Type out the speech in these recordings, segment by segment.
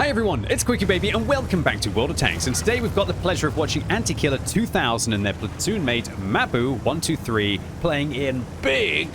Hi everyone, it's QuickyBaby and welcome back to World of Tanks, and today we've got the pleasure of watching Anti-Killer 2000 and their platoon mate Mabu123 playing in big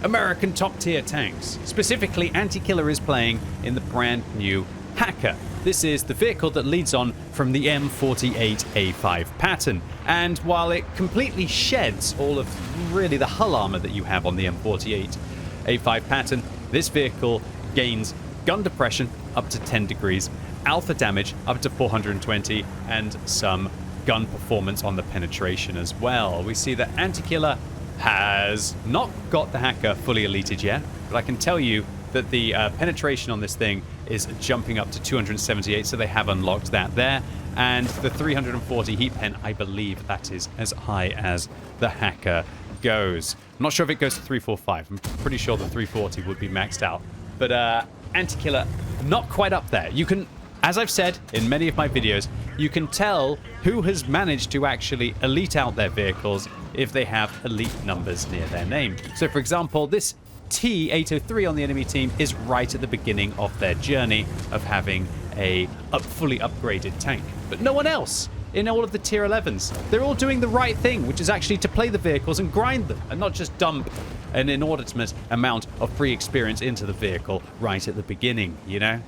American top tier tanks. Specifically, Anti-Killer is playing in the brand new Hacker. This is the vehicle that leads on from the M48A5 pattern, and while it completely sheds all of really the hull armor that you have on the M48A5 pattern, this vehicle gains gun depression up to 10 degrees, alpha damage up to 420, and some gun performance on the penetration as well. We see that Anti-Killer has not got the Hacker fully elited yet, but I can tell you that the penetration on this thing is jumping up to 278, so they have unlocked that there. And the 340 heat pen, I believe that is as high as the Hacker goes. I'm not sure if it goes to 345. I'm pretty sure the 340 would be maxed out. But Anti-Killer, not quite up there. You can, as I've said in many of my videos, you can tell who has managed to actually elite out their vehicles if they have elite numbers near their name. So for example, this T803 on the enemy team is right at the beginning of their journey of having a fully upgraded tank. But no one else in all of the tier 11s. They're all doing the right thing, which is actually to play the vehicles and grind them, and not just dump an inordinate amount of free experience into the vehicle right at the beginning, you know?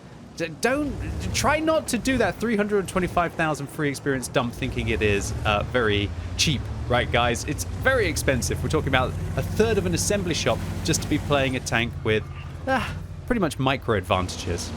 Try not to do that 325,000 free experience dump thinking it is very cheap, right guys? It's very expensive. We're talking about a third of an assembly shop just to be playing a tank with pretty much micro advantages.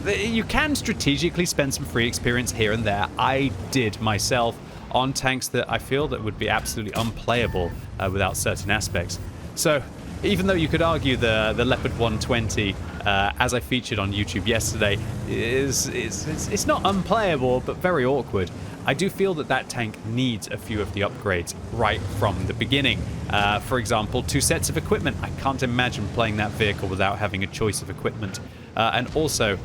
You can strategically spend some free experience here and there. I did myself on tanks that I feel that would be absolutely unplayable without certain aspects. So even though you could argue the Leopard 120, as I featured on YouTube yesterday, it's not unplayable but very awkward, I do feel that that tank needs a few of the upgrades right from the beginning. For example, 2 sets of equipment. I can't imagine playing that vehicle without having a choice of equipment. And also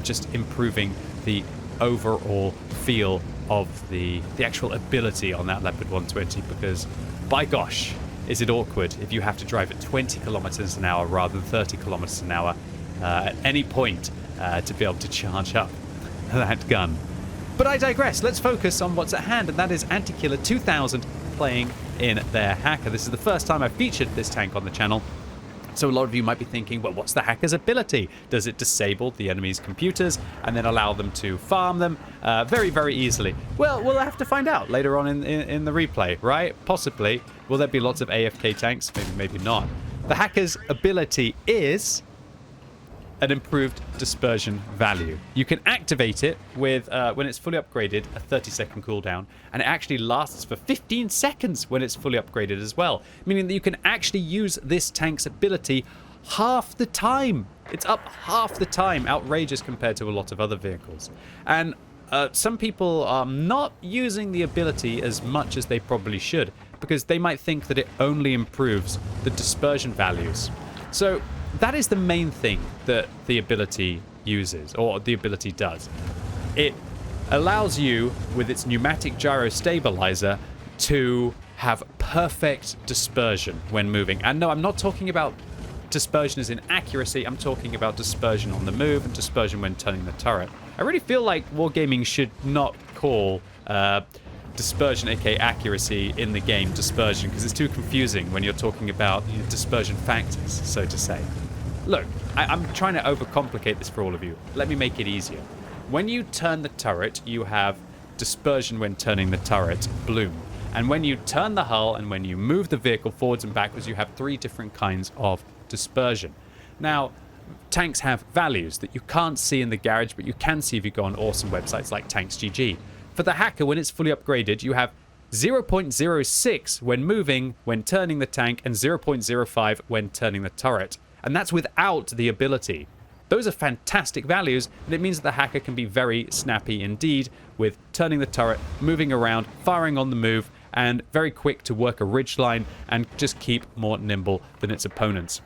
just improving the overall feel of the actual ability on that Leopard 120, because by gosh, is it awkward if you have to drive at 20 kilometers an hour rather than 30 kilometers an hour at any point to be able to charge up that gun. But I digress. Let's focus on what's at hand, and that is Anti-Killer 2000 playing in their Hacker. This is the first time I've featured this tank on the channel. So a lot of you might be thinking, well, what's the Hacker's ability? Does it disable the enemy's computers and then allow them to farm them very, very easily? Well, we'll have to find out later on in the replay, right? Possibly. Will there be lots of AFK tanks? Maybe, maybe not. The Hacker's ability is an improved dispersion value. You can activate it with, when it's fully upgraded, a 30-second cooldown, and it actually lasts for 15 seconds when it's fully upgraded as well, meaning that you can actually use this tank's ability half the time. It's up half the time, outrageous compared to a lot of other vehicles. And some people are not using the ability as much as they probably should, because they might think that it only improves the dispersion values. So that is the main thing that the ability uses, or the ability does. It allows you, with its pneumatic gyro stabilizer, to have perfect dispersion when moving. And no, I'm not talking about dispersion as in accuracy, I'm talking about dispersion on the move and dispersion when turning the turret. I really feel like Wargaming should not call dispersion, aka accuracy, in the game dispersion, because it's too confusing when you're talking about dispersion factors, so to say. Look, I'm trying to overcomplicate this for all of you. Let me make it easier. When you turn the turret, you have dispersion when turning the turret, bloom. And when you turn the hull and when you move the vehicle forwards and backwards, you have 3 different kinds of dispersion. Now, tanks have values that you can't see in the garage, but you can see if you go on awesome websites like TanksGG. For the Hacker, when it's fully upgraded, you have 0.06 when moving, when turning the tank, and 0.05 when turning the turret. And that's without the ability. Those are fantastic values, and it means that the Hacker can be very snappy indeed with turning the turret, moving around, firing on the move, and very quick to work a ridgeline and just keep more nimble than its opponents.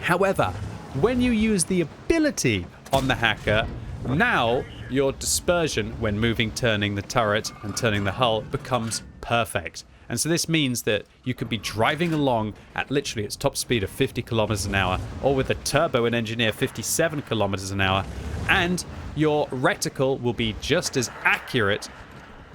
However, when you use the ability on the Hacker, now your dispersion when moving, turning the turret, and turning the hull becomes perfect. And so this means that you could be driving along at literally its top speed of 50 kilometers an hour, or with a turbo and engineer 57 kilometers an hour, and your reticle will be just as accurate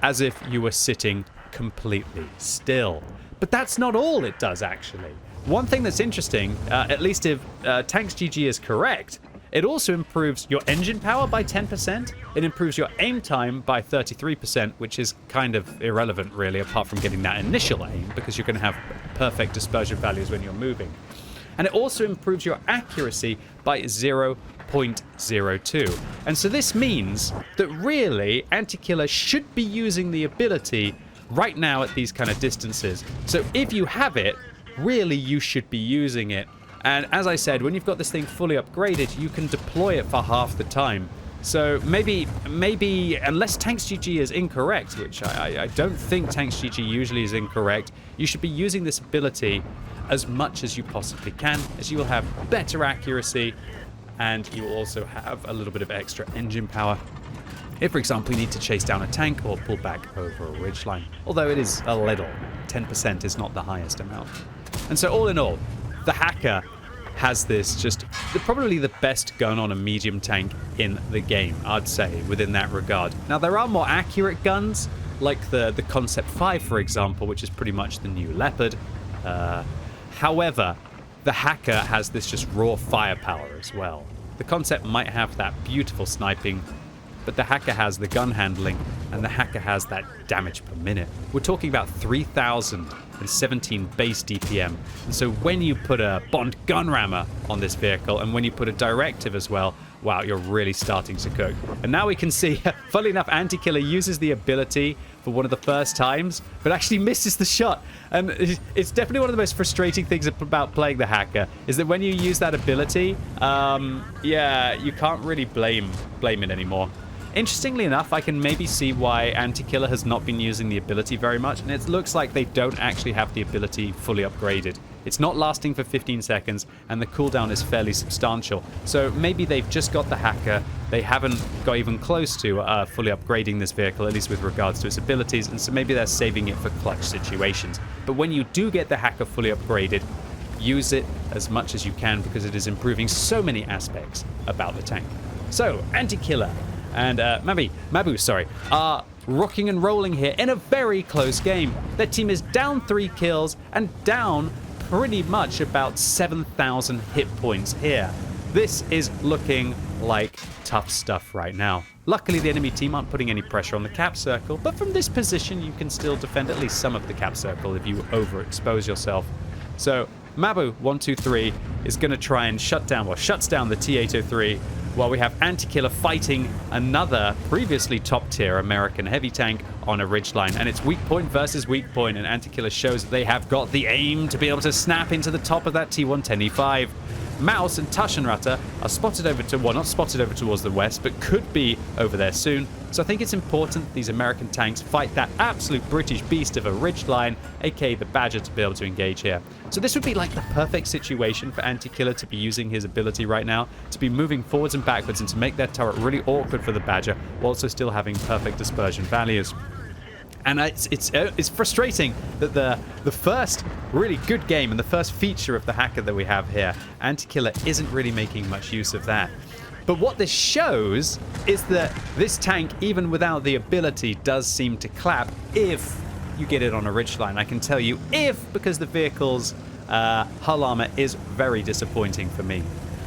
as if you were sitting completely still. But that's not all it does, actually. One thing that's interesting, at least if Tanks GG is correct, it also improves your engine power by 10%. It improves your aim time by 33%, which is kind of irrelevant, really, apart from getting that initial aim, because you're going to have perfect dispersion values when you're moving. And it also improves your accuracy by 0.02. And so this means that really, Anti-Killer should be using the ability right now at these kind of distances. So if you have it, really you should be using it. And as I said, when you've got this thing fully upgraded, you can deploy it for half the time. So maybe, unless Tanks GG is incorrect, which I don't think Tanks GG usually is incorrect, you should be using this ability as much as you possibly can, as you will have better accuracy, and you will also have a little bit of extra engine power. If, for example, you need to chase down a tank or pull back over a ridgeline. Although it is a little. 10% is not the highest amount. And so all in all, the Hacker has this just probably the best gun on a medium tank in the game, I'd say, within that regard. Now, there are more accurate guns, like the Concept 5, for example, which is pretty much the new Leopard. However, the Hacker has this just raw firepower as well. The Concept might have that beautiful sniping, but the Hacker has the gun handling, and the Hacker has that damage per minute. We're talking about 3,017 base DPM. And so when you put a Bond gun rammer on this vehicle, and when you put a directive as well, wow, you're really starting to cook. And now we can see, funnily enough, Anti-Killer uses the ability for one of the first times, but actually misses the shot. And it's definitely one of the most frustrating things about playing the Hacker, is that when you use that ability, yeah, you can't really blame it anymore. Interestingly enough, I can maybe see why Anti-Killer has not been using the ability very much, and it looks like they don't actually have the ability fully upgraded. It's not lasting for 15 seconds, and the cooldown is fairly substantial. So maybe they've just got the Hacker, they haven't got even close to fully upgrading this vehicle, at least with regards to its abilities, and so maybe they're saving it for clutch situations. But when you do get the Hacker fully upgraded, use it as much as you can, because it is improving so many aspects about the tank. So, Anti-Killer and Mabu, are rocking and rolling here in a very close game. Their team is down 3 kills and down pretty much about 7,000 hit points here. This is looking like tough stuff right now. Luckily, the enemy team aren't putting any pressure on the cap circle, but from this position, you can still defend at least some of the cap circle if you overexpose yourself. So, Mabu123 is going to try and shuts down the T-803, while we have Anti-Killer fighting another previously top-tier American heavy tank on a ridgeline. And it's weak point versus weak point, and Anti-Killer shows that they have got the aim to be able to snap into the top of that T-110E5. Mouse and Taschenratte are spotted over to, well, not spotted over towards the west, but could be over there soon. So I think it's important that these American tanks fight that absolute British beast of a ridgeline, aka the Badger, to be able to engage here. So this would be like the perfect situation for Anti-Killer to be using his ability right now, to be moving forwards and backwards and to make their turret really awkward for the Badger, while also still having perfect dispersion values. And it's frustrating that the first really good game and the first feature of the Hacker that we have here, Anti-Killer, isn't really making much use of that. But what this shows is that this tank, even without the ability, does seem to clap if you get it on a ridgeline. I can tell you if, because the vehicle's hull armor is very disappointing for me.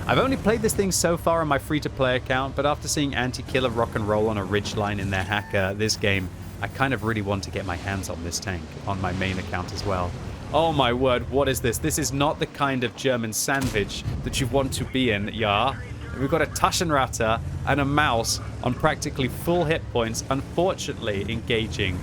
I've only played this thing so far on my free-to-play account, but after seeing Anti-Killer rock and roll on a ridgeline in their Hacker this game, I kind of really want to get my hands on this tank on my main account as well. Oh my word, what is this? This is not the kind of German sandwich that you want to be in, yeah? We've got a Taschenratte and a Mouse on practically full hit points, unfortunately engaging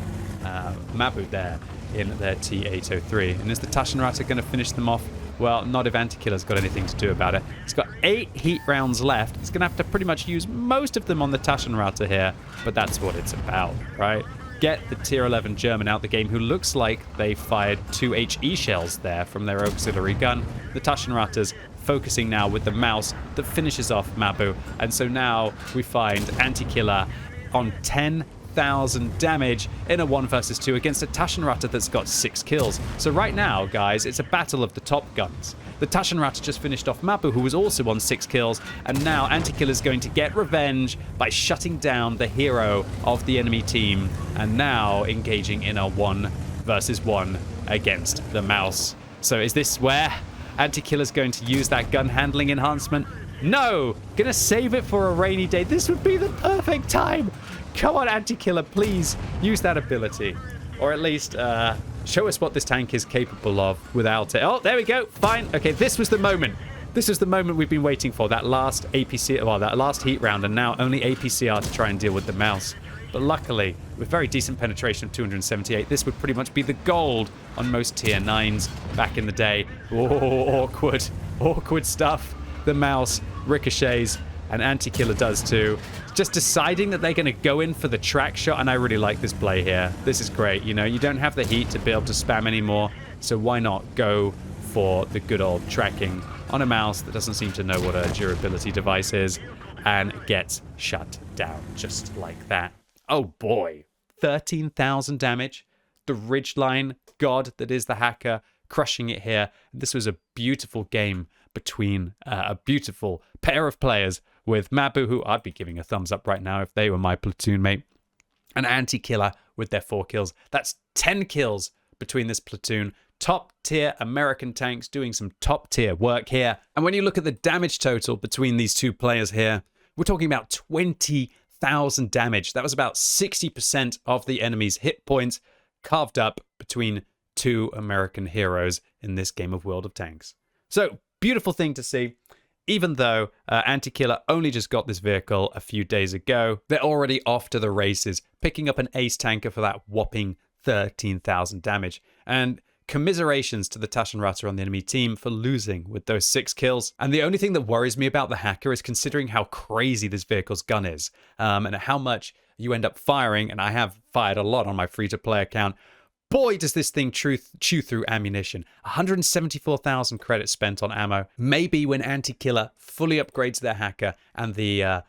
Mabu there in their T-803. And is the Taschenratte going to finish them off? Well, not if Anti-Killer's got anything to do about it. It's got 8 heat rounds left. It's going to have to pretty much use most of them on the Taschenratte here, but that's what it's about, right? Get the tier 11 German out the game, who looks like they fired 2 HE shells there from their auxiliary gun. The Taschenratte's focusing now with the Mouse that finishes off Mabu, and so now we find Anti-Killer on 10,000 22,000 damage in a 1 versus 2 against a Taschenratte that's got 6 kills. So right now, guys, it's a battle of the top guns. The Taschenratte just finished off Mabu, who was also on 6 kills, and now Antikiller is going to get revenge by shutting down the hero of the enemy team, and now engaging in a 1 versus 1 against the mouse. So is this where Antikiller's going to use that gun handling enhancement? No! Gonna save it for a rainy day. This would be the perfect time! Come on, Antikiller, please use that ability. Or at least, show us what this tank is capable of without it. Oh, there we go. Fine. Okay, this was the moment. This is the moment we've been waiting for. That last APC, well, that last heat round, and now only APCR to try and deal with the mouse. But luckily, with very decent penetration of 278, this would pretty much be the gold on most tier 9s back in the day. Oh, awkward. Awkward stuff. The mouse ricochets, and Antikiller does too. Just deciding that they're going to go in for the track shot, and I really like this play here. This is great. You know, you don't have the heat to be able to spam anymore, so why not go for the good old tracking on a mouse that doesn't seem to know what a durability device is, and gets shut down just like that. Oh boy, 13,000 damage. The ridgeline god that is the hacker crushing it here. This was a beautiful game between a beautiful pair of players with Mabu, who I'd be giving a thumbs up right now if they were my platoon mate, and Antikiller with their 4 kills. That's 10 kills between this platoon. Top tier American tanks doing some top tier work here. And when you look at the damage total between these two players here, we're talking about 20,000 damage. That was about 60% of the enemy's hit points carved up between two American heroes in this game of World of Tanks. So, beautiful thing to see. Even though Antikiller only just got this vehicle a few days ago, they're already off to the races, picking up an ace tanker for that whopping 13,000 damage. And commiserations to the Taschenratte on the enemy team for losing with those 6 kills. And the only thing that worries me about the hacker is considering how crazy this vehicle's gun is, and how much you end up firing, and I have fired a lot on my free-to-play account. Boy, does this thing chew through ammunition. 174,000 credits spent on ammo. Maybe when Antikiller fully upgrades their hacker and the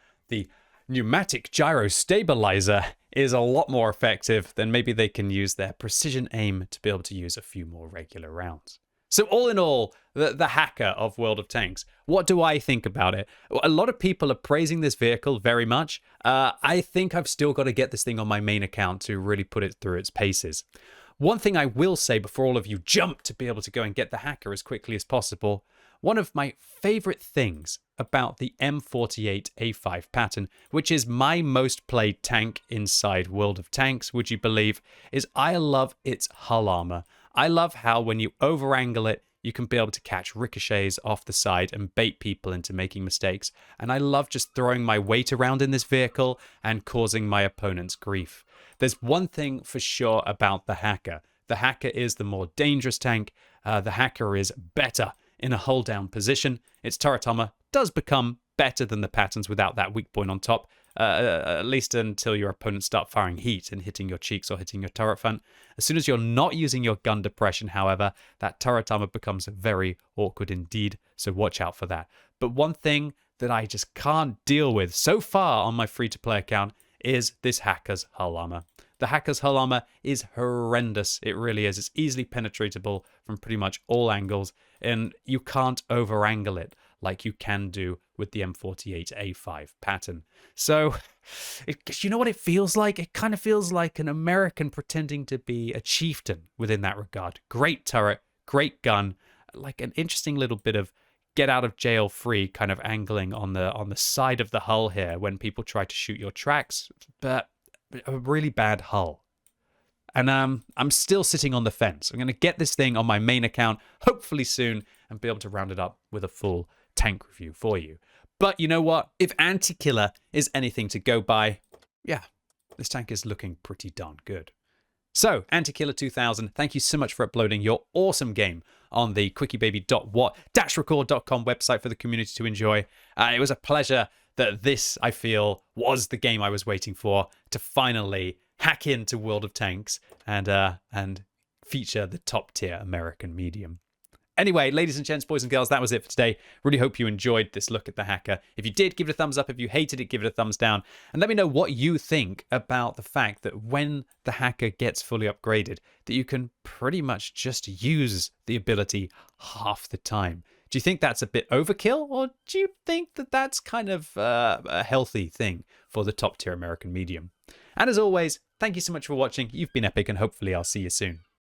pneumatic gyro stabilizer is a lot more effective, then maybe they can use their precision aim to be able to use a few more regular rounds. So all in all, the hacker of World of Tanks, what do I think about it? A lot of people are praising this vehicle very much. I think I've still got to get this thing on my main account to really put it through its paces. One thing I will say before all of you jump to be able to go and get the hacker as quickly as possible, one of my favorite things about the M48A5 pattern, which is my most played tank inside World of Tanks, would you believe, is I love its hull armor. I love how when you over-angle it, you can be able to catch ricochets off the side and bait people into making mistakes. And I love just throwing my weight around in this vehicle and causing my opponents grief. There's one thing for sure about the hacker. The hacker is the more dangerous tank. The hacker is better in a hull down position. Its turret armor does become better than the patterns without that weak point on top, at least until your opponents start firing heat and hitting your cheeks or hitting your turret front. As soon as you're not using your gun depression, however, that turret armor becomes very awkward indeed, so watch out for that. But one thing that I just can't deal with so far on my free-to-play account is this hacker's hull armor. The hacker's hull armor is horrendous. It really is. It's easily penetratable from pretty much all angles, and you can't over-angle it like you can do with the M48A5 pattern. So, you know what it feels like? It kind of feels like an American pretending to be a chieftain within that regard. Great turret, great gun, like an interesting little bit of get out of jail free kind of angling on the side of the hull here when people try to shoot your tracks, but a really bad hull. And I'm still sitting on the fence. I'm going to get this thing on my main account hopefully soon and be able to round it up with a full tank review for you. But you know what? If Antikiller is anything to go by, yeah, this tank is looking pretty darn good. So, Antikiller 2000, thank you so much for uploading your awesome game on the QuickyBaby.what-record.com website for the community to enjoy. It was a pleasure that this, I feel, was the game I was waiting for to finally hack into World of Tanks and feature the top-tier American medium. Anyway, ladies and gents, boys and girls, that was it for today. Really hope you enjoyed this look at the hacker. If you did, give it a thumbs up. If you hated it, give it a thumbs down. And let me know what you think about the fact that when the hacker gets fully upgraded, that you can pretty much just use the ability half the time. Do you think that's a bit overkill, or do you think that that's kind of a healthy thing for the top tier American medium? And as always, thank you so much for watching. You've been epic, and hopefully I'll see you soon.